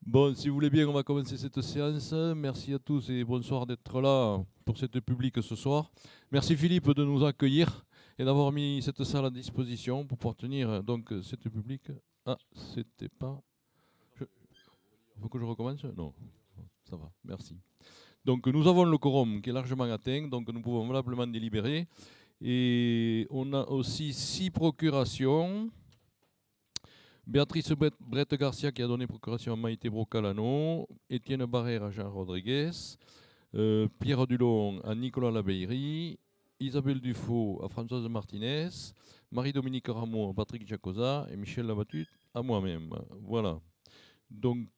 Bon, si vous voulez bien, on va commencer cette séance. Merci à tous et bonsoir d'être là pour cette publique ce soir. Merci Philippe de nous accueillir et d'avoir mis cette salle à disposition pour pouvoir tenir donc cette publique. Ah, c'était pas. Il faut que je recommence? Non, ça va, merci. Donc nous avons le quorum qui est largement atteint, donc nous pouvons valablement délibérer. Et on a aussi 6 procurations. Béatrice Brett Garcia qui a donné procuration à Maïté Brocalano, Étienne Barrère à Jean Rodriguez, Pierre Dulon à Nicolas Labeillerie, Isabelle Dufaux à Françoise Martinez, Marie-Dominique Rameau à Patrick Giacosa et Michel Labatut à moi-même. Voilà. Donc,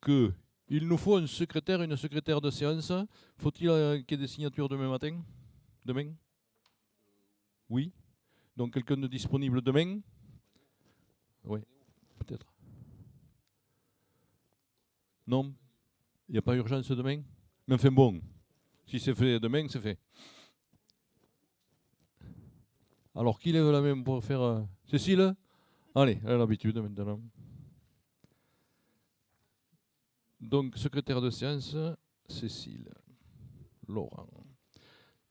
il nous faut un secrétaire, une secrétaire de séance. Faut-il qu'il y ait des signatures demain matin? Demain? Oui. Donc, quelqu'un de disponible demain? Oui, peut-être. Non? Il n'y a pas urgence demain? Mais enfin bon, si c'est fait demain, c'est fait. Alors, qui lève la main pour faire... Cécile? Allez, elle a l'habitude maintenant. Donc, secrétaire de séance, Cécile. Laurent.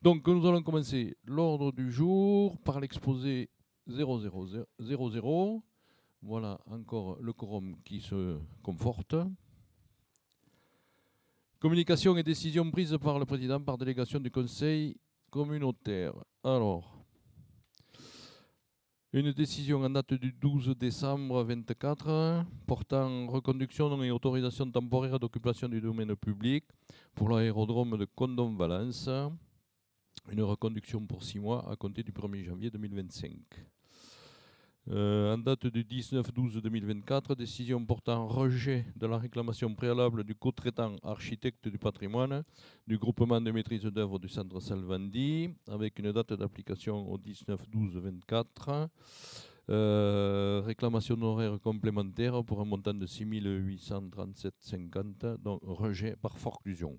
Donc, nous allons commencer l'ordre du jour par l'exposé 0000. Voilà encore le quorum qui se conforte. Communication et décision prise par le président par délégation du conseil communautaire. Alors, une décision en date du 12 décembre 24 portant reconduction et autorisation temporaire d'occupation du domaine public pour l'aérodrome de Condom-Valence. Une reconduction pour 6 mois à compter du 1er janvier 2025. En date du 19-12-2024, décision portant rejet de la réclamation préalable du co-traitant architecte du patrimoine du groupement de maîtrise d'œuvre du centre Salvandi, avec une date d'application au 19-12-24. Réclamation d'honoraires complémentaires pour un montant de 6 837,50, donc rejet par forclusion.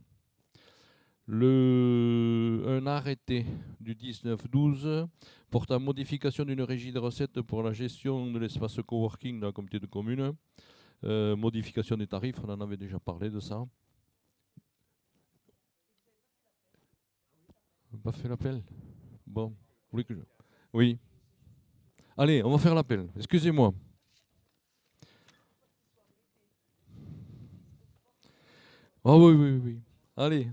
Un arrêté du 19-12 portant modification d'une régie de recettes pour la gestion de l'espace coworking dans la communauté de communes. Modification des tarifs, on en avait déjà parlé de ça. On n'a pas fait l'appel? Bon, vous voulez que je... Oui. Allez, on va faire l'appel. Excusez-moi. Ah oui, oui, oui. Allez.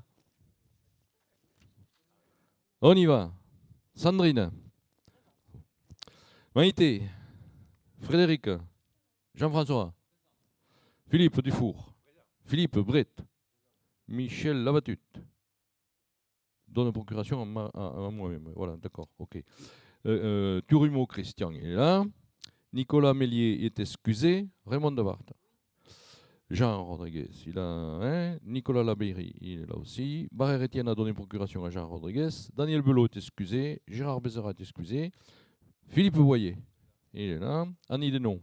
On y va. Sandrine. Maïté. Frédéric. Jean-François. Philippe Dufour. Philippe Brett. Michel Labatut. Donne procuration à moi-même. Voilà, d'accord, ok. Turumo Christian est là. Nicolas Mélier est excusé. Raymond Debarthe. Jean Rodriguez, il a un. Nicolas Labeillerie, il est là aussi. Barrère Étienne a donné procuration à Jean Rodriguez. Daniel Belot est excusé. Gérard Bézera est excusé. Philippe Boyer, il est là. Annie Denon.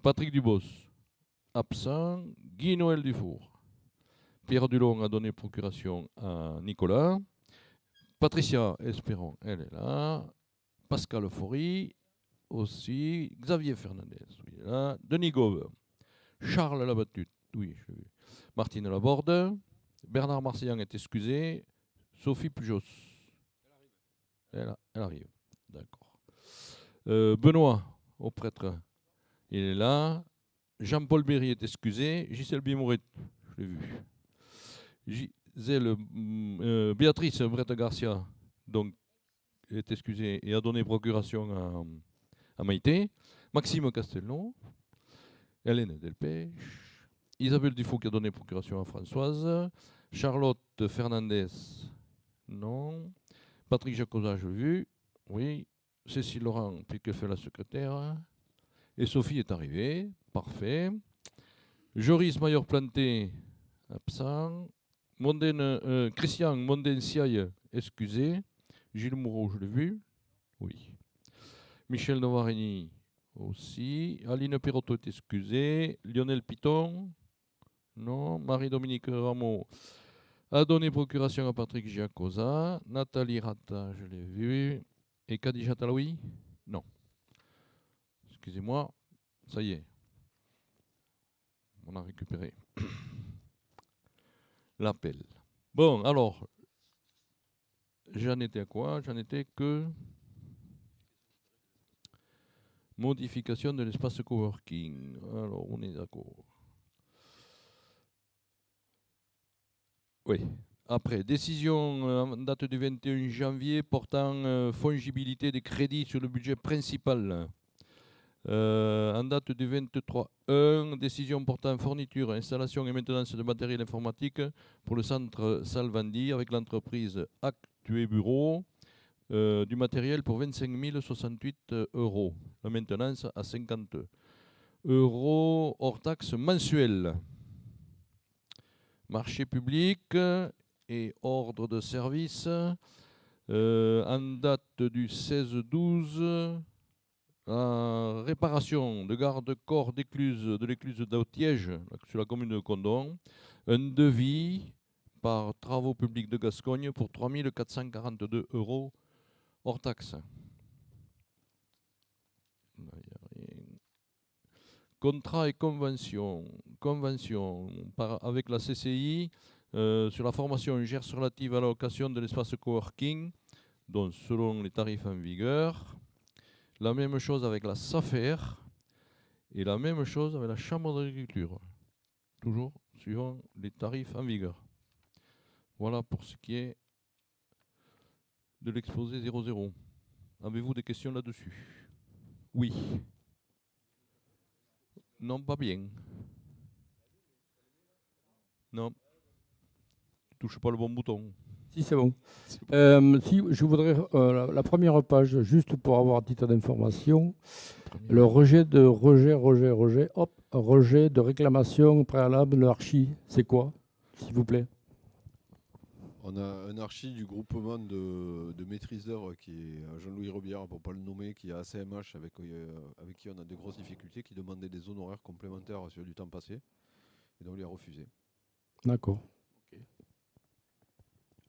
Patrick Dubos, absent. Guy Noël Dufour. Pierre Dulon a donné procuration à Nicolas. Patricia Espéron, elle est là. Pascal Faury, aussi. Xavier Fernandez, oui, il est là. Denis Gauve. Charles Labatut, oui, je l'ai vu. Martine Laborde. Bernard Marseillan est excusé. Sophie Pujos. Elle arrive. D'accord. Benoît, au prêtre, il est là. Jean-Paul Berry est excusé. Gisèle Bimouret, je l'ai vu. Béatrice Brett Garcia, donc, est excusée et a donné procuration à Maïté. Maxime Castelnau. Hélène Delpech. Isabelle Dufaux qui a donné procuration à Françoise. Charlotte Fernandez, non. Patrick Jacosa, je l'ai vu. Oui. Cécile Laurent, puisqu'elle fait la secrétaire. Et Sophie est arrivée. Parfait. Joris Maillard-Planté, absent. Christian Mondensiaille, excusé. Gilles Moureau, je l'ai vu. Oui. Michel Novarini aussi. Aline Perrotto est excusé. Lionel Piton. Non. Marie-Dominique Rameau a donné procuration à Patrick Giacosa. Nathalie Rata, je l'ai vu. Et Khadija Talaoui? Non. Excusez-moi. Ça y est. On a récupéré l'appel. Bon, alors, j'en étais à quoi? J'en étais que modification de l'espace coworking. Alors, on est d'accord. Oui. Après, décision en date du 21 janvier portant fongibilité des crédits sur le budget principal. En date du 23-1, décision portant fourniture, installation et maintenance de matériel informatique pour le centre Salvandi avec l'entreprise Actué Bureau. Du matériel pour 25 068 €. La maintenance à 50 € hors taxe mensuelle. Marché public et ordre de service. En date du 16-12, réparation de garde-corps de l'écluse d'Autiège sur la commune de Condon. Un devis par Travaux publics de Gascogne pour 3 442 € hors taxe. Contrat et convention. Convention avec la CCI sur la formation GERS relative à la location de l'espace coworking, donc selon les tarifs en vigueur. La même chose avec la SAFER et la même chose avec la Chambre d'agriculture. Toujours suivant les tarifs en vigueur. Voilà pour ce qui est de l'exposé 00. Avez-vous des questions là-dessus? Oui. Non, pas bien. Non. Tu touches pas le bon bouton. Si, c'est bon. Si, je voudrais la première page, juste pour avoir un titre d'information. Le rejet de réclamation préalable de l'archi, c'est quoi, s'il vous plaît? On a un archi du groupement de maîtrise d'œuvre qui est Jean-Louis Robière, pour ne pas le nommer, qui est à CMH avec qui on a de grosses difficultés, qui demandait des honoraires complémentaires sur du temps passé. Et donc, il a refusé. D'accord. Okay.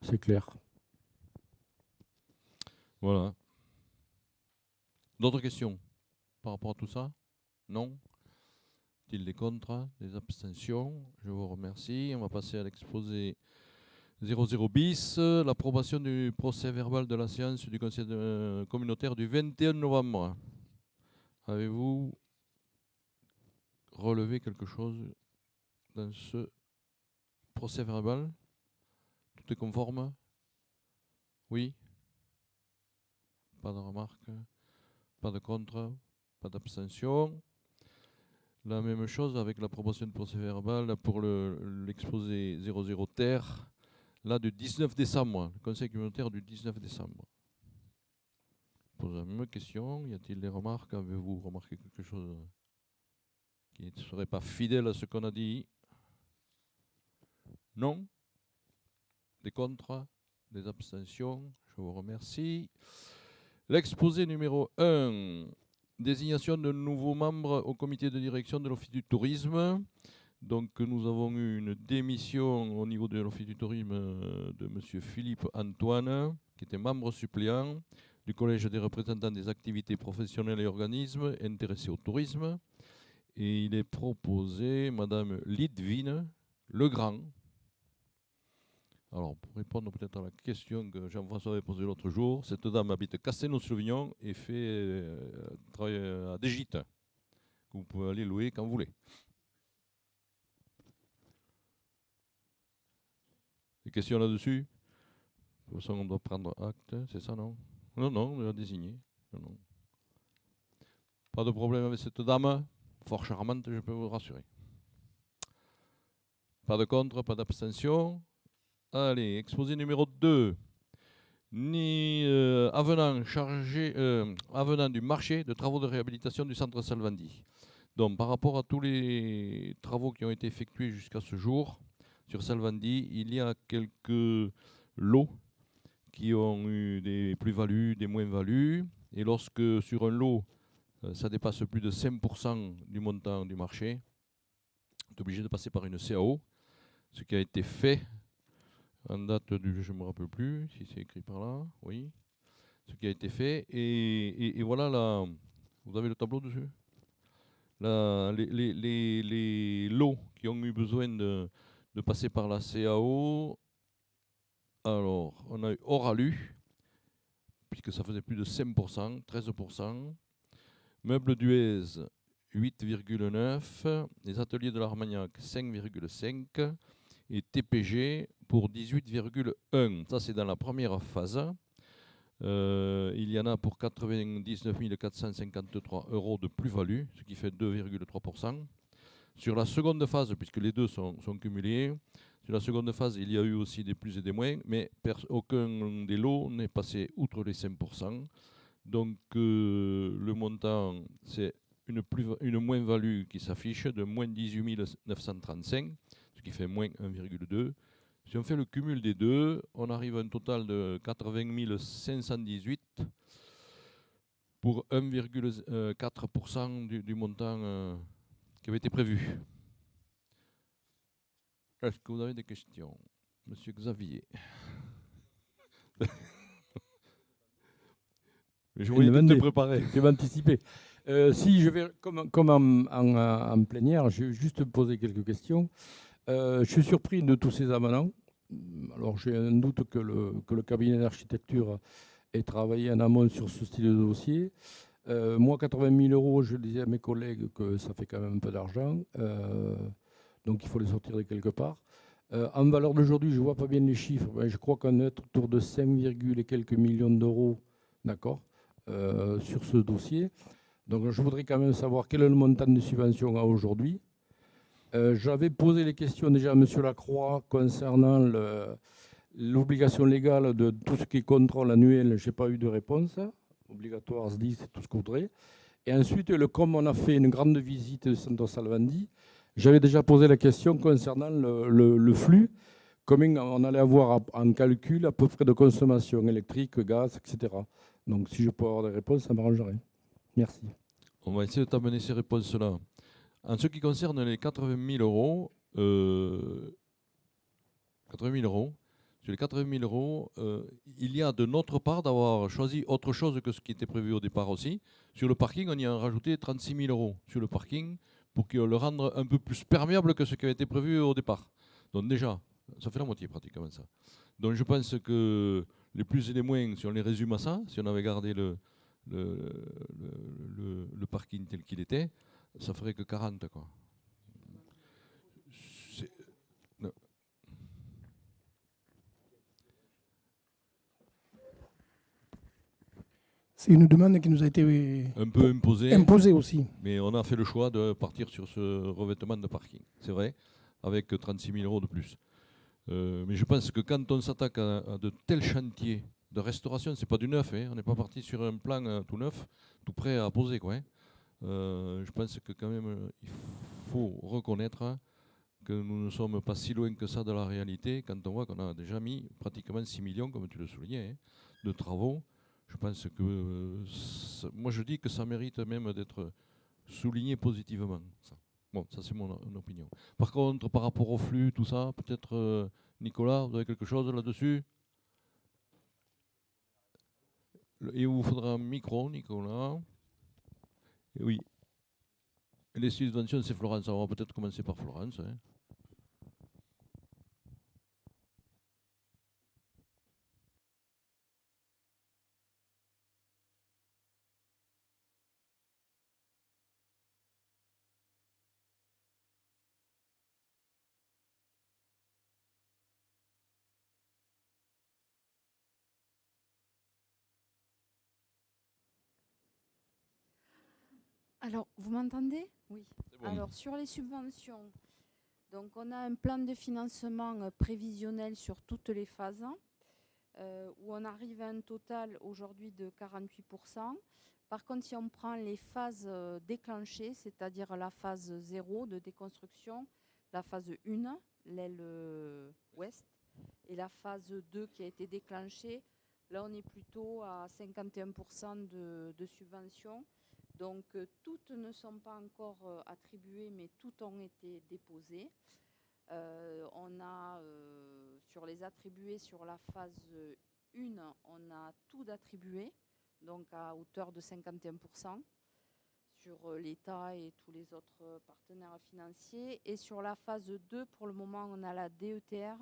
C'est clair. Voilà. D'autres questions par rapport à tout ça? Non? T-il des contre, des abstentions? Je vous remercie. On va passer à l'exposé 00 bis, l'approbation du procès verbal de la séance du conseil communautaire du 21 novembre. Avez-vous relevé quelque chose dans ce procès verbal? Tout est conforme? Oui? Pas de remarques? Pas de contre? Pas d'abstention? La même chose avec l'approbation du procès verbal pour l'exposé 00 terre, là du 19 décembre, le conseil communautaire du 19 décembre. Je pose la même question, y a-t-il des remarques? Avez-vous remarqué quelque chose qui ne serait pas fidèle à ce qu'on a dit? Non? Des contre? Des abstentions? Je vous remercie. L'exposé numéro 1, désignation de nouveaux membres au comité de direction de l'Office du tourisme. Donc nous avons eu une démission au niveau de l'Office du tourisme de M. Philippe Antoine, qui était membre suppléant du Collège des représentants des activités professionnelles et organismes intéressés au tourisme. Et il est proposé Mme Lidvine Legrand. Alors, pour répondre peut-être à la question que Jean-François avait posée l'autre jour, cette dame habite Castelnau-sur-Vignon et fait travail à des gîtes, que vous pouvez aller louer quand vous voulez. Des questions là-dessus? De toute façon, on doit prendre acte, c'est ça, non? Non, on l'a désigné. Non. Pas de problème avec cette dame, fort charmante, je peux vous rassurer. Pas de contre, pas d'abstention. Allez, exposé numéro 2. Avenant du marché de travaux de réhabilitation du centre Salvandi. Donc, par rapport à tous les travaux qui ont été effectués jusqu'à ce jour sur Salvandi, il y a quelques lots qui ont eu des plus-values, des moins-values. Et lorsque sur un lot, ça dépasse plus de 5% du montant du marché, est obligé de passer par une CAO, ce qui a été fait en date du, je ne me rappelle plus si c'est écrit par là, oui, ce qui a été fait, et voilà là, vous avez le tableau dessus. Là, les lots qui ont eu besoin de passer par la CAO, alors on a eu Oralu, puisque ça faisait plus de 5%, 13%, Meubles Duez 8,9%, les ateliers de l'Armagnac 5,5% et TPG pour 18,1%. Ça, c'est dans la première phase. Il y en a pour 99 453 € de plus-value, ce qui fait 2,3%. Sur la seconde phase, puisque les deux sont cumulés, sur la seconde phase, il y a eu aussi des plus et des moins, mais aucun des lots n'est passé outre les 5%. Donc le montant, c'est une moins-value qui s'affiche de moins 18 935, ce qui fait moins 1,2. Si on fait le cumul des deux, on arrive à un total de 80 518 pour 1,4% du montant qui avait été prévu. Est-ce que vous avez des questions, Monsieur Xavier? Je voulais tout te préparer. Tu vas anticiper. Si je vais, comme en plénière, je vais juste poser quelques questions. Je suis surpris de tous ces avenants. Alors j'ai un doute que le cabinet d'architecture ait travaillé en amont sur ce style de dossier. Moi, 80 000 €, je disais à mes collègues que ça fait quand même un peu d'argent. Donc il faut les sortir de quelque part. En valeur d'aujourd'hui, je ne vois pas bien les chiffres. Mais je crois qu'on est autour de 5, et quelques millions d'euros, d'accord, sur ce dossier. Donc je voudrais quand même savoir quel est le montant de subvention à aujourd'hui. J'avais posé les questions déjà à M. Lacroix concernant l'obligation légale de tout ce qui est contrôle annuel. Je n'ai pas eu de réponse. Obligatoire, SDI, c'est tout ce qu'on voudrait. Et ensuite, comme on a fait une grande visite de Santos Salvandi, j'avais déjà posé la question concernant le flux, combien on allait avoir en calcul à peu près de consommation électrique, gaz, etc. Donc si je peux avoir des réponses, ça m'arrangerait. Merci. On va essayer de t'amener ces réponses-là. En ce qui concerne les 80 000 €, 80 000 €, sur les 80 000 €, il y a de notre part d'avoir choisi autre chose que ce qui était prévu au départ aussi. Sur le parking, on y a rajouté 36 000 € sur le parking pour le rendre un peu plus perméable que ce qui avait été prévu au départ. Donc déjà, ça fait la moitié pratiquement ça. Donc je pense que les plus et les moins, si on les résume à ça, si on avait gardé le parking tel qu'il était, ça ferait que 40, quoi. Non. C'est une demande qui nous a été Un peu imposée aussi. Mais on a fait le choix de partir sur ce revêtement de parking, c'est vrai, avec 36 000 € de plus. Mais je pense que quand on s'attaque à de tels chantiers de restauration, c'est pas du neuf, hein, on n'est pas parti sur un plan tout neuf, tout prêt à poser, quoi, hein. Je pense que quand même, il faut reconnaître que nous ne sommes pas si loin que ça de la réalité quand on voit qu'on a déjà mis pratiquement 6 millions, comme tu le soulignais, hein, de travaux. Je pense que moi je dis que ça mérite même d'être souligné positivement. Ça. Bon, ça c'est mon opinion. Par contre, par rapport au flux, tout ça, peut-être Nicolas, vous avez quelque chose là-dessus? Et il vous faudra un micro, Nicolas. Et oui. Et les subventions, c'est Florence. On va peut-être commencer par Florence, hein. Alors, vous m'entendez? Oui. Bon. Alors, sur les subventions, donc on a un plan de financement prévisionnel sur toutes les phases, où on arrive à un total aujourd'hui de 48%. Par contre, si on prend les phases déclenchées, c'est-à-dire la phase 0 de déconstruction, la phase 1, l'aile ouest, et la phase 2 qui a été déclenchée, là on est plutôt à 51% de subvention. Donc toutes ne sont pas encore attribuées, mais toutes ont été déposées. On a, sur les attribués sur la phase 1, on a tout d'attribués, donc à hauteur de 51% sur l'État et tous les autres partenaires financiers. Et sur la phase 2, pour le moment, on a la DETR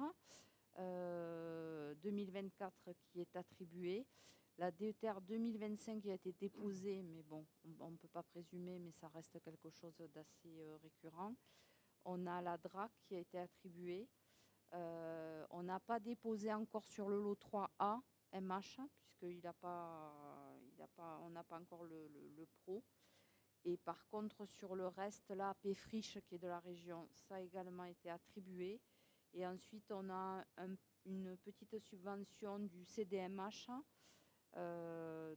2024 qui est attribuée. La DETR 2025 qui a été déposée, mais bon, on ne peut pas présumer, mais ça reste quelque chose d'assez récurrent. On a la DRAC qui a été attribuée. On n'a pas déposé encore sur le lot 3A MH, on n'a pas encore le pro. Et par contre, sur le reste, là, Péfriche, qui est de la région, ça a également été attribué. Et ensuite, on a une petite subvention du CDMH,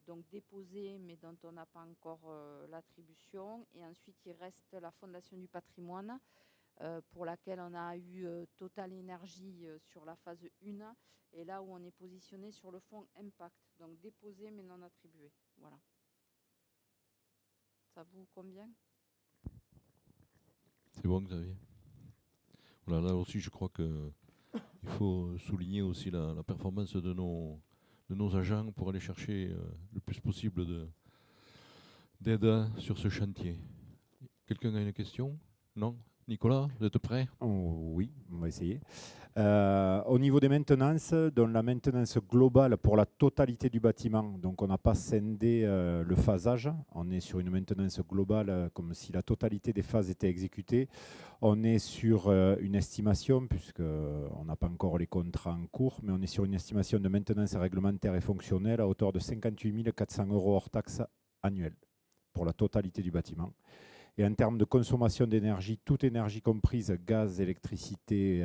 donc déposée, mais dont on n'a pas encore l'attribution. Et ensuite, il reste la Fondation du patrimoine, pour laquelle on a eu Total Énergie sur la phase 1, et là où on est positionné sur le fonds Impact, donc déposé mais non attribué. Voilà. Ça vous convient? C'est bon, Xavier. Voilà, là aussi, je crois qu'il faut souligner aussi la performance de nos agents pour aller chercher le plus possible d'aide sur ce chantier. Quelqu'un a une question? Non? Nicolas, vous êtes prêt? Oui, on va essayer. Au niveau des maintenances, donc la maintenance globale pour la totalité du bâtiment, donc on n'a pas scindé le phasage, on est sur une maintenance globale comme si la totalité des phases étaient exécutées. On est sur une estimation, puisqu'on n'a pas encore les contrats en cours, mais on est sur une estimation de maintenance réglementaire et fonctionnelle à hauteur de 58 400 € hors taxes annuelles pour la totalité du bâtiment. Et en termes de consommation d'énergie, toute énergie comprise, gaz, électricité,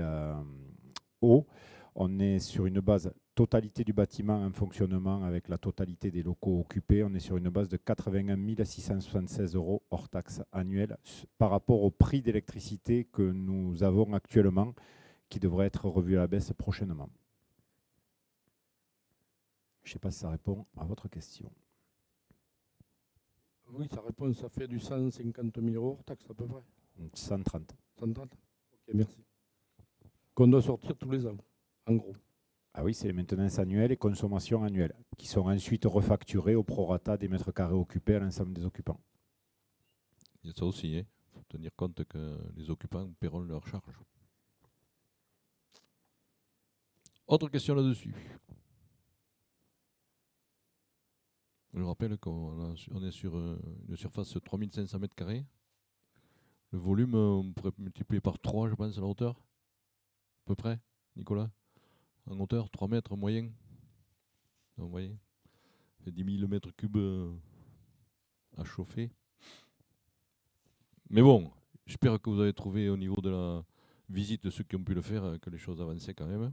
eau, on est sur une base totalité du bâtiment en fonctionnement avec la totalité des locaux occupés. On est sur une base de 81 676 € hors taxes annuelles par rapport au prix d'électricité que nous avons actuellement, qui devrait être revu à la baisse prochainement. Je ne sais pas si ça répond à votre question. Oui, ça fait du 150 000 € hors taxe à peu près. 130. 130. Ok, merci. Qu'on doit sortir tous les ans, en gros. Ah oui, c'est les maintenances annuelles et consommations annuelles, qui sont ensuite refacturées au prorata des mètres carrés occupés à l'ensemble des occupants. Il y a ça aussi, il faut tenir compte que les occupants paieront leurs charges. Autre question là-dessus? Je rappelle qu'on est sur une surface de 3500 m². Le volume, on pourrait multiplier par 3, je pense, à la hauteur. À peu près, Nicolas? En hauteur, 3 mètres moyen. Donc, vous voyez, c'est 10 000 m³ à chauffer. Mais bon, j'espère que vous avez trouvé au niveau de la visite de ceux qui ont pu le faire, que les choses avançaient quand même.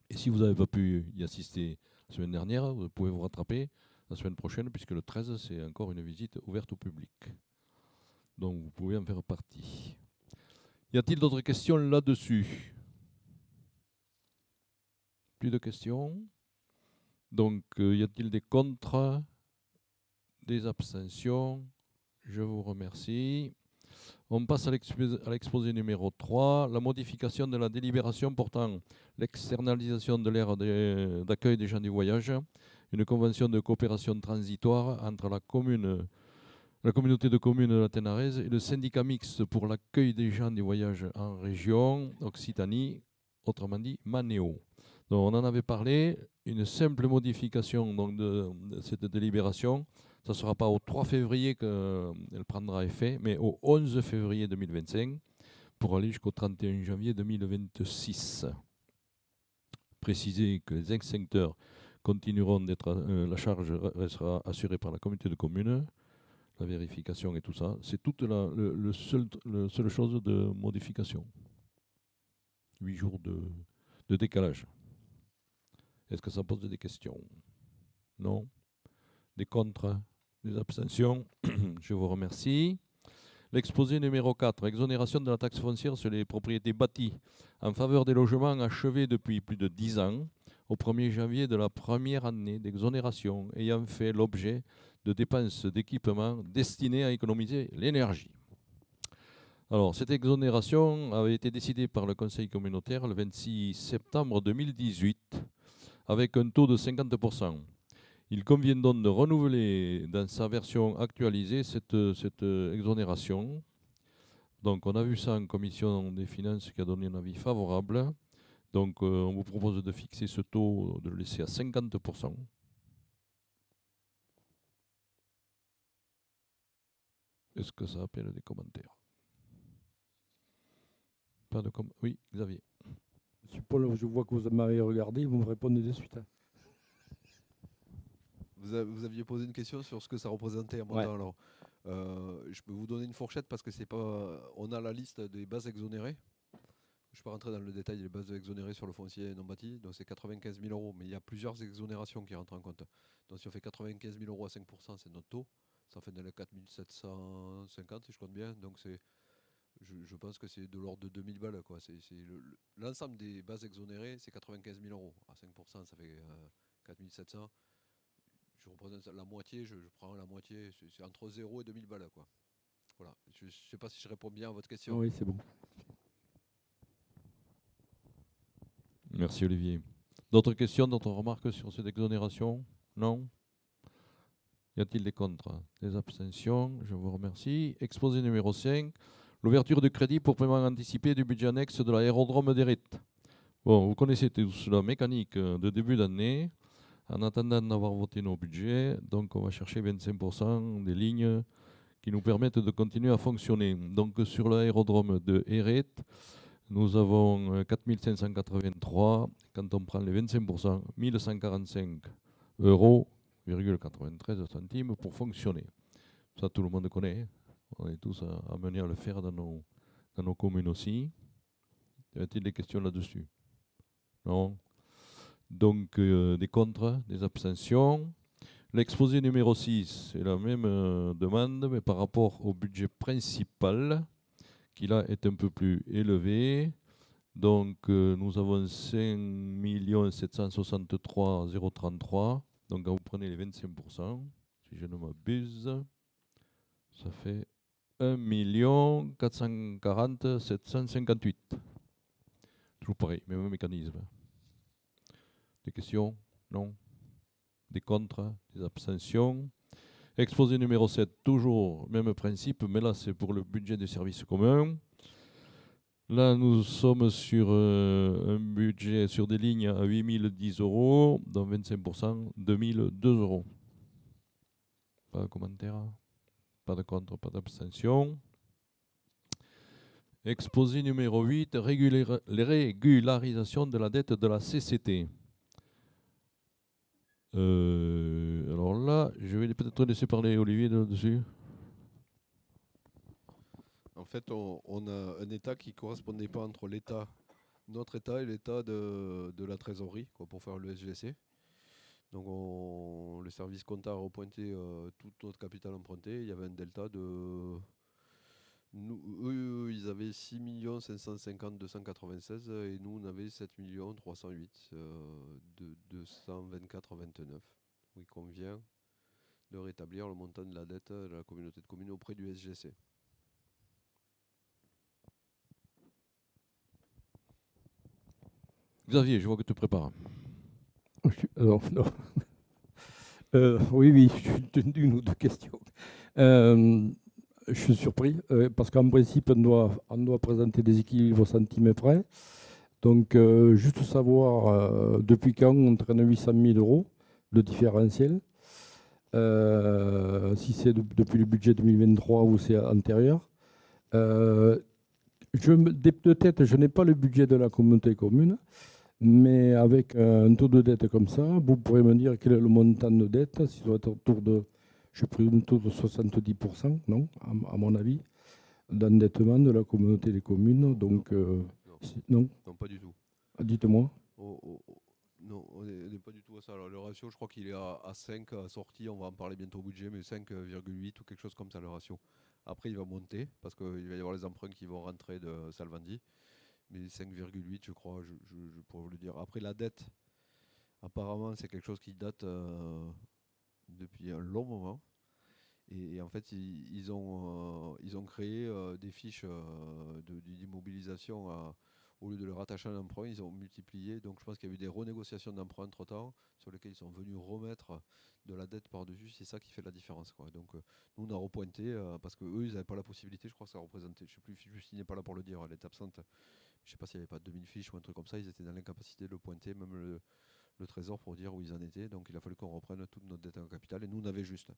Et si vous n'avez pas pu y assister la semaine dernière, vous pouvez vous rattraper la semaine prochaine, puisque le 13, c'est encore une visite ouverte au public. Donc vous pouvez en faire partie. Y a-t-il d'autres questions là-dessus? Plus de questions. Donc y a-t-il des contre? Des abstentions? Je vous remercie. On passe à l'exposé numéro 3, la modification de la délibération portant l'externalisation de l'aire d'accueil des gens du voyage, une convention de coopération transitoire entre la communauté de communes de la Ténarèze et le syndicat mixte pour l'accueil des gens du voyage en région Occitanie, autrement dit Manéo. Donc on en avait parlé, une simple modification donc, de cette délibération. Ça ne sera pas au 3 février qu'elle prendra effet, mais au 11 février 2025 pour aller jusqu'au 31 janvier 2026. Préciser que les extincteurs continueront d'être, la charge restera assurée par la communauté de communes, la vérification et tout ça. C'est toute la seule chose de modification. 8 jours de décalage. Est-ce que ça pose des questions? Non? Des contre? Des abstentions? Je vous remercie. L'exposé numéro 4, exonération de la taxe foncière sur les propriétés bâties en faveur des logements achevés depuis plus de 10 ans au 1er janvier de la première année d'exonération ayant fait l'objet de dépenses d'équipement destinées à économiser l'énergie. Alors, cette exonération avait été décidée par le Conseil communautaire le 26 septembre 2018 avec un taux de 50%. Il convient donc de renouveler dans sa version actualisée cette exonération. Donc, on a vu ça en commission des finances qui a donné un avis favorable. Donc, on vous propose de fixer ce taux, de le laisser à 50%. Est-ce que ça appelle des commentaires? Pas de oui, Xavier. Monsieur Paul, je vois que vous m'avez regardé, vous me répondez de suite. Hein. Vous aviez posé une question sur ce que ça représentait en montant. Ouais. Alors, je peux vous donner une fourchette parce que c'est pas. On a la liste des bases exonérées. Je peux rentrer dans le détail des bases exonérées sur le foncier non bâti. Donc c'est 95 000 euros, mais il y a plusieurs exonérations qui rentrent en compte. Donc si on fait 95 000 euros à 5%, c'est notre taux. Ça fait dans les 4 750 si je compte bien. Donc je pense que c'est de l'ordre de 2000 balles. Quoi. L'ensemble des bases exonérées, c'est 95 000 euros. À 5%, ça fait 4 700. Je représente la moitié, je prends la moitié, c'est entre 0 et 2000 balles. Quoi. Voilà. Je ne sais pas si je réponds bien à votre question. Oui, c'est bon. Merci Olivier. D'autres questions, d'autres remarques sur cette exonération? Non? Y a-t-il des contre? Des abstentions? Je vous remercie. Exposé numéro 5, l'ouverture de crédit pour paiement anticipé du budget annexe de l'aérodrome d'Hérite. Bon, vous connaissez tous la mécanique de début d'année. En attendant d'avoir voté nos budgets, donc on va chercher 25% des lignes qui nous permettent de continuer à fonctionner. Donc sur l'aérodrome de Hérite, nous avons 4583. Quand on prend les 25%, 1145 euros, 93 centimes pour fonctionner. Ça, tout le monde connaît. On est tous amenés à le faire dans nos communes aussi. Y a-t-il des questions là-dessus? Non? Donc, des contre, des abstentions. L'exposé numéro 6, c'est la même demande, mais par rapport au budget principal, qui là est un peu plus élevé. Donc, nous avons 5 763 033. Donc, quand vous prenez les 25%, si je ne m'abuse, ça fait 1 440 758. Toujours pareil, même mécanisme. Des questions? Non? Des contre? Des abstentions? Exposé numéro 7, toujours même principe, mais là c'est pour le budget des services communs. Là nous sommes sur un budget sur des lignes à 8010 euros, dont 25%, 2002 euros. Pas de commentaire? Pas de contre, pas d'abstention. Exposé numéro 8, régularisation de la dette de la CCT. Alors là, je vais peut-être laisser parler Olivier dessus. En fait, on a un État qui ne correspondait pas entre l'État, notre État et l'État de la trésorerie quoi, pour faire le SGC. Donc le service comptable a repointé tout notre capital emprunté. Il y avait un delta de... eux, ils avaient 6 550 296 et nous, on avait 7 308 224 29. Il convient de rétablir le montant de la dette de la communauté de communes auprès du SGC. Xavier, je vois que tu prépares. Alors, non. Oui, je suis tenu une ou deux questions. Je suis surpris parce qu'en principe, on doit présenter des équilibres au centime près. Donc, juste savoir depuis quand on traîne 800 000 euros de différentiel. Si c'est depuis le budget 2023 ou c'est antérieur. De tête, je n'ai pas le budget de la communauté commune. Mais avec un taux de dette comme ça, vous pourrez me dire quel est le montant de dette, s'il doit être autour de, je prie un taux de 70%, non, à mon avis, d'endettement de la communauté des communes. Donc, non, pas du tout. Dites-moi. Non, on n'est pas du tout à ça. Alors, le ratio, je crois qu'il est à 5 à sortie, on va en parler bientôt au budget, mais 5,8 ou quelque chose comme ça le ratio. Après, il va monter parce qu'il va y avoir les emprunts qui vont rentrer de Salvandi. Mais 5,8 je crois, je pourrais vous le dire. Après la dette, apparemment c'est quelque chose qui date depuis un long moment. Et en fait, ils ont créé des fiches d'immobilisation au lieu de le rattacher à un emprunt, ils ont multiplié. Donc je pense qu'il y a eu des renégociations d'emprunts entre-temps sur lesquelles ils sont venus remettre de la dette par-dessus. C'est ça qui fait la différence, quoi. Donc nous, on a repointé parce qu'eux, ils n'avaient pas la possibilité. Je crois que ça représentait, je ne sais plus, Justine n'est pas là pour le dire, elle est absente. Je ne sais pas s'il n'y avait pas 2000 fiches ou un truc comme ça. Ils étaient dans l'incapacité de le pointer, même le Trésor, pour dire où ils en étaient. Donc il a fallu qu'on reprenne toute notre dette en capital. Et nous, on avait juste.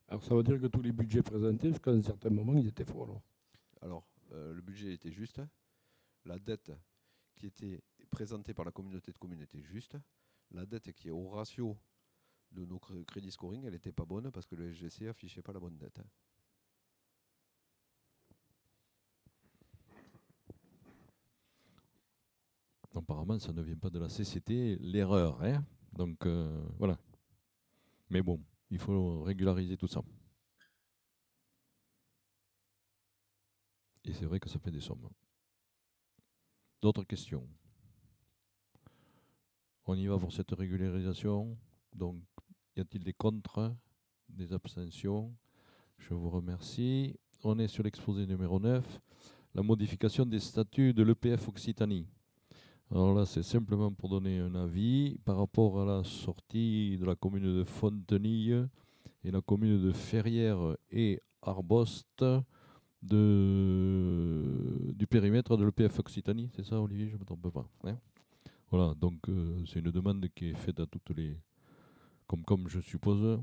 Alors ça veut dire que tous les budgets présentés, jusqu'à un certain moment, ils étaient faux alors. Alors, le budget était juste. La dette qui était présentée par la communauté de communes était juste. La dette qui est au ratio de nos crédits scoring, elle n'était pas bonne parce que le SGC affichait pas la bonne dette. Apparemment, ça ne vient pas de la CCT, l'erreur. Hein, donc, voilà. Mais bon, il faut régulariser tout ça. Et c'est vrai que ça fait des sommes. D'autres questions? On y va pour cette régularisation. Donc, y a-t-il des contre, des abstentions? Je vous remercie. On est sur l'exposé numéro 9, la modification des statuts de l'EPF Occitanie. Alors là, c'est simplement pour donner un avis par rapport à la sortie de la commune de Fontenille et la commune de Ferrières et Arbost du périmètre de l'EPF Occitanie. C'est ça, Olivier? Je ne me trompe pas. Hein, voilà, donc c'est une demande qui est faite à toutes les... Comme je suppose,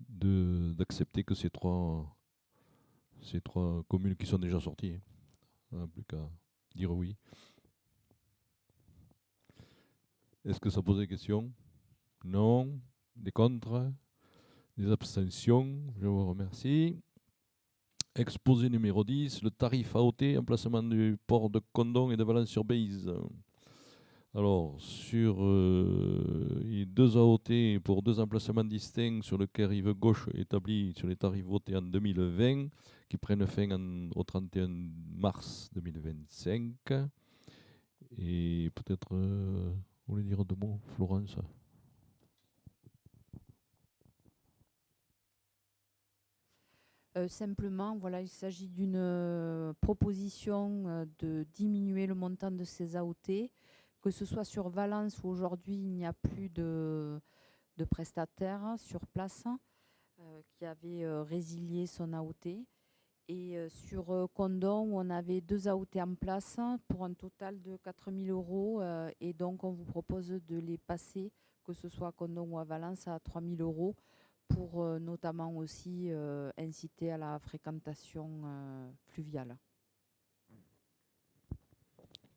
d'accepter que ces trois communes qui sont déjà sorties, hein, on n'a plus qu'à dire oui. Est-ce que ça pose des questions? Non. Des contre? Des abstentions? Je vous remercie. Exposé numéro 10, le tarif AOT, emplacement du port de Condom et de Valence-sur-Bèze. Alors, sur les deux AOT pour deux emplacements distincts sur le quai rive gauche établis sur les tarifs votés en 2020, qui prennent fin au 31 mars 2025. Et peut-être, vous voulez dire deux mots, Florence? Simplement, voilà, il s'agit d'une proposition de diminuer le montant de ces AOT, que ce soit sur Valence où aujourd'hui il n'y a plus de prestataire sur place qui avait résilié son AOT, et sur Condom où on avait deux AOT en place pour un total de 4 000 €, et donc on vous propose de les passer, que ce soit à Condom ou à Valence, à 3 000 € pour notamment aussi inciter à la fréquentation fluviale.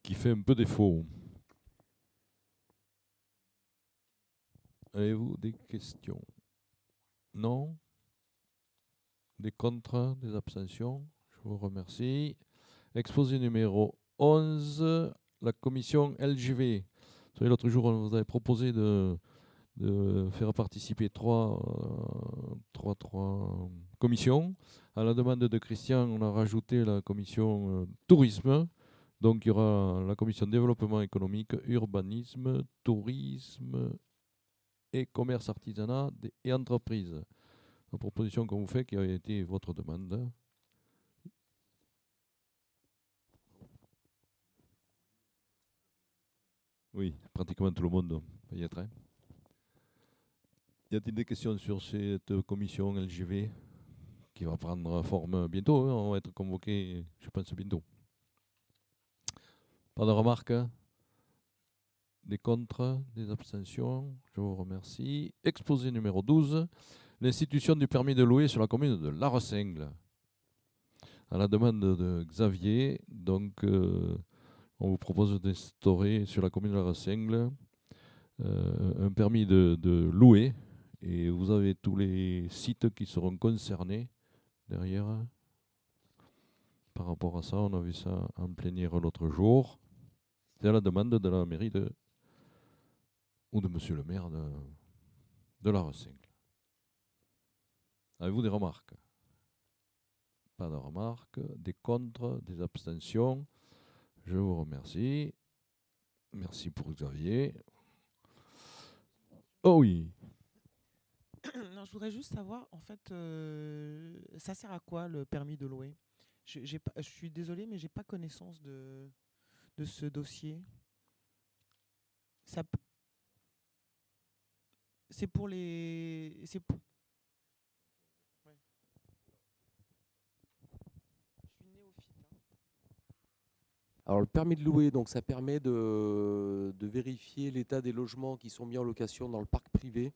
Qui fait un peu défaut. Avez-vous des questions? Non? Des contre? Des abstentions? Je vous remercie. Exposé numéro 11, la commission LGV. Vous savez, l'autre jour, on vous avait proposé de faire participer trois commissions. À la demande de Christian, on a rajouté la commission tourisme. Donc, il y aura la commission développement économique, urbanisme, tourisme et commerce, artisanat et entreprise. La proposition qu'on vous fait, qui a été votre demande. Oui, pratiquement tout le monde va y être. Hein. Y a-t-il des questions sur cette commission LGV qui va prendre forme bientôt, hein, on va être convoqué, je pense, bientôt. Pas de remarques? Des contre? Des abstentions? Je vous remercie. Exposé numéro 12, l'institution du permis de louer sur la commune de Larressingle. À la demande de Xavier, donc on vous propose d'instaurer sur la commune de Larressingle un permis de louer, et vous avez tous les sites qui seront concernés derrière. Par rapport à ça, on a vu ça en plénière l'autre jour. C'est à la demande de la mairie ou de monsieur le maire de Larressingle. Avez-vous des remarques? Pas de remarques. Des contre? Des abstentions? Je vous remercie. Merci pour Xavier. Oh oui. Non, je voudrais juste savoir, en fait, ça sert à quoi le permis de louer? Je suis désolé, mais j'ai pas connaissance de ce dossier. Ça, p- c'est pour les, c'est pour- ouais. Je suis néophyte, hein. Alors le permis de louer, donc ça permet de vérifier l'état des logements qui sont mis en location dans le parc privé.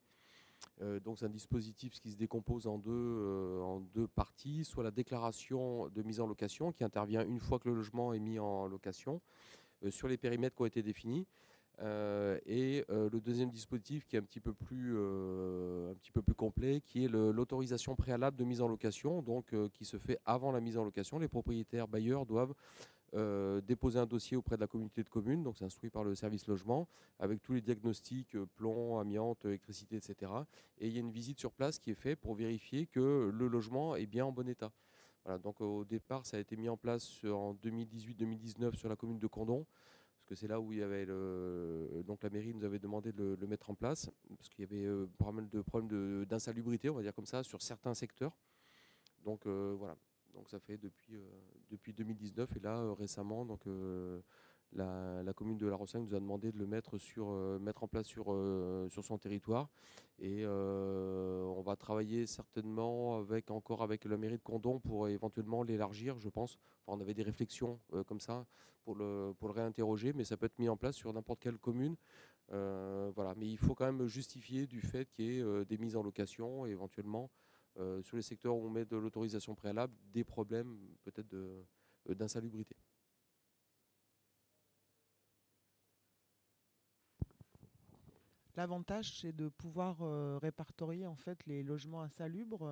Donc c'est un dispositif qui se décompose en deux parties, soit la déclaration de mise en location qui intervient une fois que le logement est mis en location sur les périmètres qui ont été définis. Le deuxième dispositif qui est un petit peu plus complet, qui est l'autorisation préalable de mise en location, donc qui se fait avant la mise en location. Les propriétaires bailleurs doivent déposer un dossier auprès de la communauté de communes, donc c'est instruit par le service logement, avec tous les diagnostics, plomb, amiante, électricité, etc. Et il y a une visite sur place qui est faite pour vérifier que le logement est bien en bon état. Voilà, donc au départ, ça a été mis en place en 2018-2019 sur la commune de Condon, parce que c'est là où il y avait donc la mairie nous avait demandé de le mettre en place, parce qu'il y avait pas mal de problèmes d'insalubrité, on va dire comme ça, sur certains secteurs. Donc voilà. Donc ça fait depuis 2019 et là récemment la commune de La Rossaigne nous a demandé de le mettre en place sur son territoire et on va travailler certainement avec la mairie de Condon pour éventuellement l'élargir, je pense. Enfin, on avait des réflexions comme ça pour le réinterroger, mais ça peut être mis en place sur n'importe quelle commune. Voilà. Mais il faut quand même justifier du fait qu'il y ait des mises en location et éventuellement sur les secteurs où on met de l'autorisation préalable, des problèmes peut-être d'insalubrité. L'avantage, c'est de pouvoir répertorier en fait les logements insalubres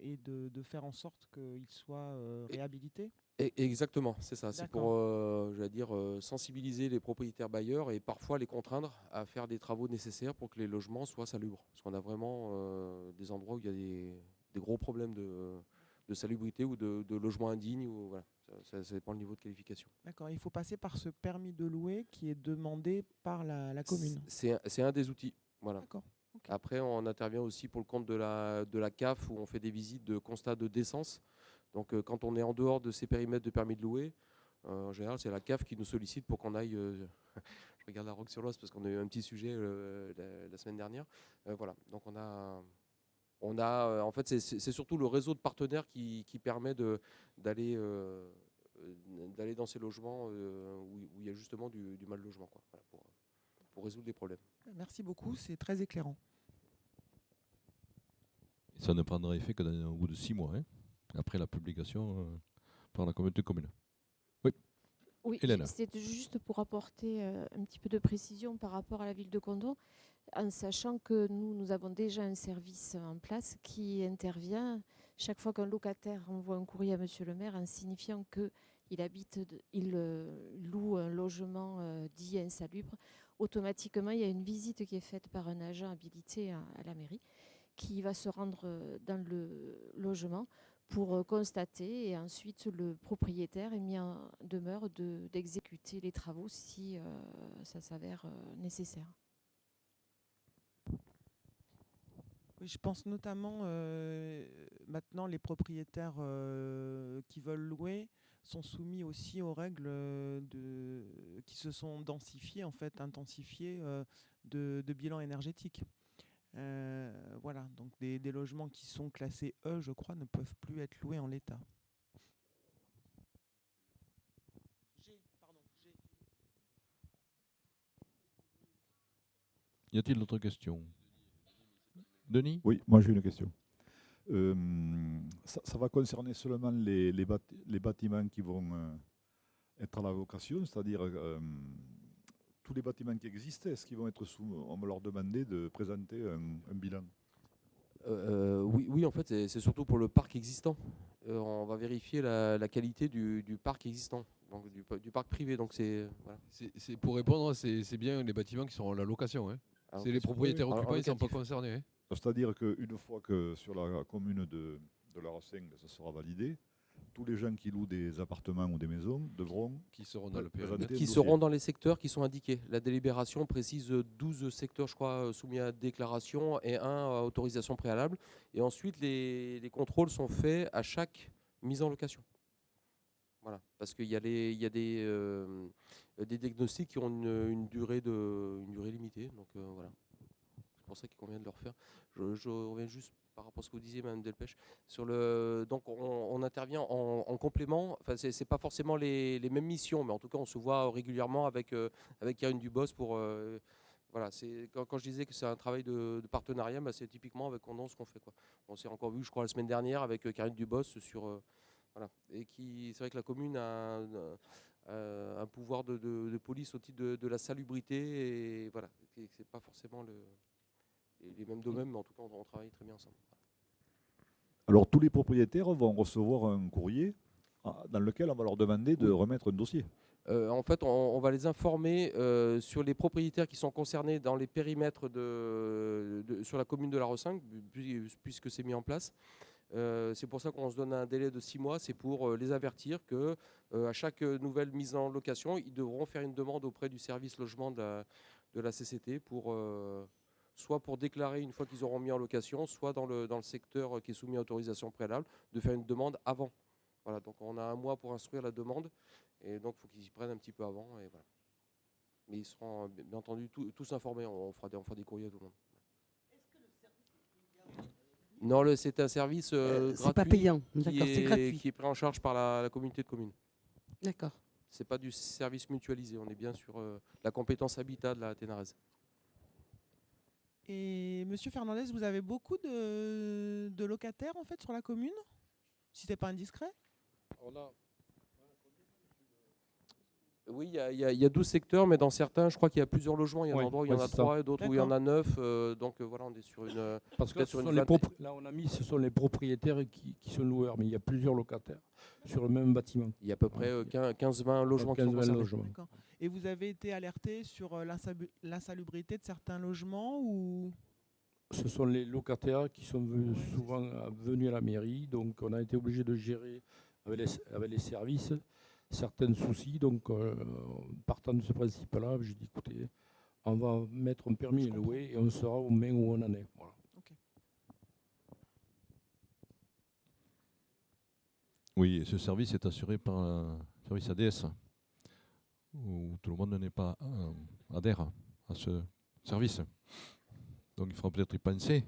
et de faire en sorte qu'ils soient réhabilités. Exactement, c'est ça. C'est pour, D'accord. je vais dire, sensibiliser les propriétaires bailleurs et parfois les contraindre à faire des travaux nécessaires pour que les logements soient salubres. Parce qu'on a vraiment des endroits où il y a des gros problèmes de salubrité ou de logements indignes. Ou, voilà. Ça dépend le niveau de qualification. D'accord, il faut passer par ce permis de louer qui est demandé par la commune. C'est un des outils. Voilà. D'accord. Okay. Après, on intervient aussi pour le compte de la CAF où on fait des visites de constat de décence. Donc quand on est en dehors de ces périmètres de permis de louer, en général, c'est la CAF qui nous sollicite pour qu'on aille. Je regarde la Roque-sur-Loise parce qu'on a eu un petit sujet la semaine dernière. Voilà. Donc on a en fait, c'est surtout le réseau de partenaires qui permet d'aller dans ces logements où il y a justement du mal logement, quoi. Voilà, pour résoudre des problèmes. Merci beaucoup, c'est très éclairant. Et ça ne prendra effet que au bout de 6 mois, hein, après la publication par la communauté commune. Oui. Oui, Hélène. c'était juste pour apporter un petit peu de précision par rapport à la ville de Condon, en sachant que nous avons déjà un service en place qui intervient chaque fois qu'un locataire envoie un courrier à monsieur le maire en signifiant qu'il loue un logement dit insalubre. Automatiquement, il y a une visite qui est faite par un agent habilité à la mairie qui va se rendre dans le logement pour constater, et ensuite le propriétaire est mis en demeure d'exécuter les travaux si ça s'avère nécessaire. Oui, je pense notamment maintenant les propriétaires qui veulent louer sont soumis aussi aux règles qui se sont densifiées, en fait, intensifiées de bilan énergétique. Voilà, donc des logements qui sont classés E, je crois, ne peuvent plus être loués en l'état. Y a-t-il d'autres questions? Denis? Oui, moi j'ai une question. Ça va concerner seulement les bâtiments qui vont être à la location, c'est-à-dire tous les bâtiments qui existent, est-ce qu'ils vont être on va leur demander de présenter un bilan? Oui, en fait, c'est surtout pour le parc existant. On va vérifier la qualité du parc existant, donc du parc privé. Donc voilà. C'est pour répondre, c'est bien les bâtiments qui sont à la location. Hein. C'est les propriétaires occupants, ils ne sont pas concernés. Hein. C'est-à-dire qu'une fois que sur la commune de La Rossaigne, ça sera validé, tous les gens qui louent des appartements ou des maisons devront Qui seront dans le périmètre. présenter le qui dossier. seront dans les secteurs qui sont indiqués. La délibération précise 12 secteurs, je crois, soumis à déclaration et un à autorisation préalable. Et ensuite, les contrôles sont faits à chaque mise en location. Voilà, parce qu'il y a, des diagnostics qui ont une durée limitée. Donc voilà, c'est pour ça qu'il convient de le refaire. Je reviens juste par rapport à ce que vous disiez, Mme Delpech. Donc on intervient en complément. Enfin, c'est pas forcément les mêmes missions, mais en tout cas, on se voit régulièrement avec Karine Dubos pour. Voilà, quand je disais que c'est un travail de partenariat, bah, c'est typiquement avec Condon ce qu'on fait, quoi. On s'est encore vu, je crois, la semaine dernière avec Karine Dubos sur. Voilà. Et c'est vrai que la commune a un pouvoir de police au titre de la salubrité. Et voilà, c'est pas forcément les mêmes domaines, mais en tout cas, on travaille très bien ensemble. Alors tous les propriétaires vont recevoir un courrier dans lequel on va leur demander de remettre un dossier. En fait, on va les informer sur les propriétaires qui sont concernés dans les périmètres sur la commune de La Recinque, puisque c'est mis en place. C'est pour ça qu'on se donne un délai de 6 mois, c'est pour les avertir que à chaque nouvelle mise en location, ils devront faire une demande auprès du service logement de la CCT soit pour déclarer une fois qu'ils auront mis en location, soit dans le secteur qui est soumis à autorisation préalable, de faire une demande avant. Voilà, donc on a 1 mois pour instruire la demande, et donc il faut qu'ils y prennent un petit peu avant. Et voilà. Mais ils seront bien entendu tous informés, on fera des courriers à tout le monde. Non, c'est un service gratuit. C'est pas payant, d'accord, c'est gratuit. Qui est pris en charge par la communauté de communes. D'accord. C'est pas du service mutualisé, on est bien sur la compétence habitat de la Ténarèse. Et Monsieur Fernandez, vous avez beaucoup de locataires en fait sur la commune, si c'est pas indiscret? Oui, il y a 12 secteurs, mais dans certains, je crois qu'il y a plusieurs logements. Il y a un endroit où il y en a 3 et d'autres où il y en a 9. Donc voilà, on est sur une. Parce que là, on a mis, ce sont les propriétaires qui sont loueurs, mais il y a plusieurs locataires sur le même bâtiment. Il y a à peu près 15-20 logements qui sont concernés. D'accord. Et vous avez été alerté sur l'insalubrité de certains logements ou? Ce sont les locataires qui sont souvent venus à la mairie, donc on a été obligé de gérer avec les services certains soucis. Donc, partant de ce principe-là, j'ai dit, écoutez, on va mettre un permis loué et on saura au moins où on en est. Voilà. Okay. Oui, et ce service est assuré par un service ADS, où tout le monde n'est pas adhère à ce service. Donc il faudra peut-être y penser,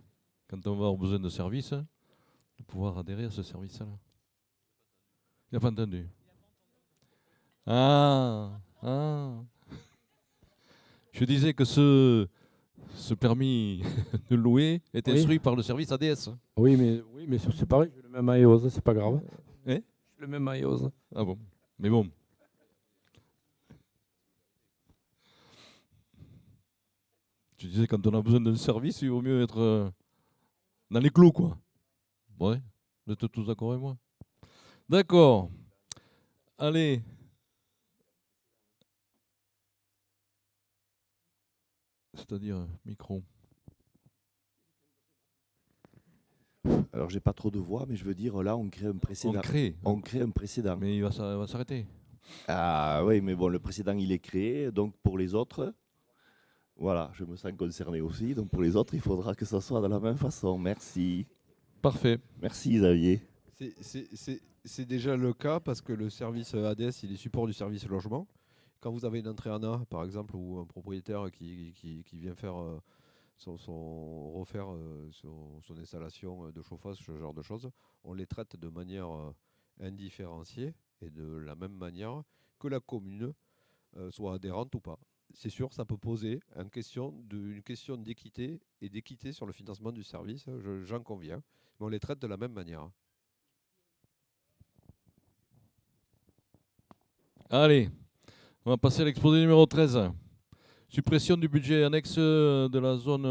quand on va avoir besoin de service, de pouvoir adhérer à ce service-là. Il n'a pas entendu. Je disais que ce permis de louer est instruit par le service ADS. Oui, mais c'est pareil, j'ai le même à EOS, c'est pas grave. J'ai le même à EOS. Ah bon, mais bon. Je disais, quand on a besoin d'un service, il vaut mieux être dans les clous, quoi. Ouais, vous êtes tous d'accord avec moi? D'accord. Allez. C'est-à-dire micro. Alors, j'ai pas trop de voix, mais je veux dire, là, on crée un précédent. On crée un précédent. Mais il va s'arrêter. Ah oui, mais bon, le précédent, il est créé. Donc, pour les autres, voilà, je me sens concerné aussi. Donc, pour les autres, il faudra que ça soit de la même façon. Merci. Parfait. Merci, Xavier. C'est déjà le cas parce que le service ADS, il est support du service logement. Quand vous avez une entrée en A, par exemple, ou un propriétaire qui vient faire refaire son installation de chauffage, ce genre de choses, on les traite de manière indifférenciée et de la même manière que la commune soit adhérente ou pas. C'est sûr, ça peut poser une question d'équité et d'équité sur le financement du service, j'en conviens, mais on les traite de la même manière. Allez, on va passer à l'exposé numéro 13. Suppression du budget annexe de la zone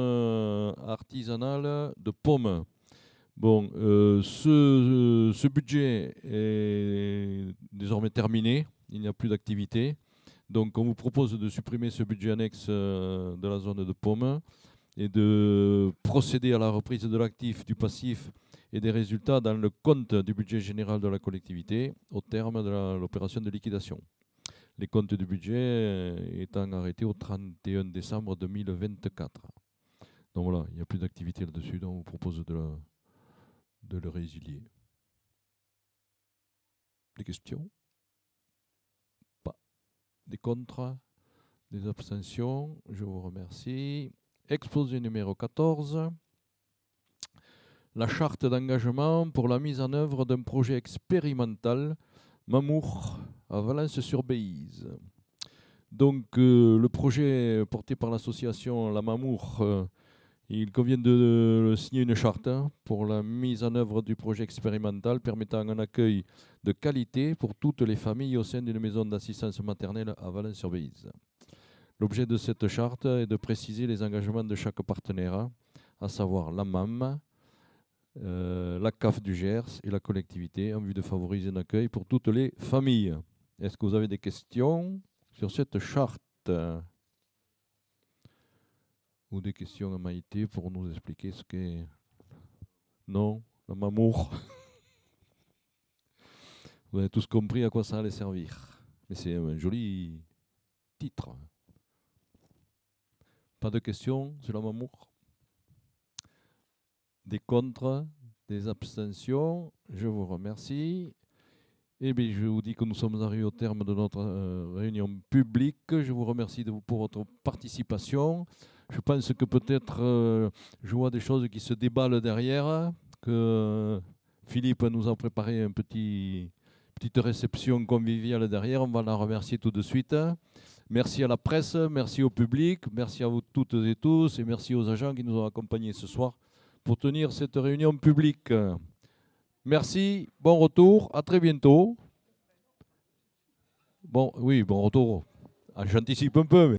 artisanale de Paume. Bon, ce budget est désormais terminé, il n'y a plus d'activité. Donc on vous propose de supprimer ce budget annexe de la zone de Paume et de procéder à la reprise de l'actif, du passif et des résultats dans le compte du budget général de la collectivité au terme de l'opération de liquidation. Les comptes du budget étant arrêtés au 31 décembre 2024. Donc voilà, il n'y a plus d'activité là-dessus, donc on vous propose de le résilier. Des questions? Pas. Des contre? Des abstentions? Je vous remercie. Exposé numéro 14. La charte d'engagement pour la mise en œuvre d'un projet expérimental Mamour à Valence-sur-Béise. Donc le projet porté par l'association La Mamour, il convient de signer une charte pour la mise en œuvre du projet expérimental permettant un accueil de qualité pour toutes les familles au sein d'une maison d'assistance maternelle à Valence-sur-Béise. L'objet de cette charte est de préciser les engagements de chaque partenaire, à savoir la MAM, la CAF du Gers et la collectivité en vue de favoriser un accueil pour toutes les familles. Est-ce que vous avez des questions sur cette charte ou des questions à Maïté pour nous expliquer ce qu'est... Non, la Mamour. Vous avez tous compris à quoi ça allait servir. Mais c'est un joli titre. Pas de questions sur la Mamour? Des contre, des abstentions, je vous remercie. Et bien, je vous dis que nous sommes arrivés au terme de notre réunion publique. Je vous remercie pour votre participation. Je pense que peut-être je vois des choses qui se déballent derrière, que Philippe nous a préparé une petite réception conviviale derrière. On va la remercier tout de suite. Merci à la presse, merci au public, merci à vous toutes et tous et merci aux agents qui nous ont accompagnés ce soir pour tenir cette réunion publique. Merci, bon retour, à très bientôt. Bon, oui, bon retour. J'anticipe un peu, mais...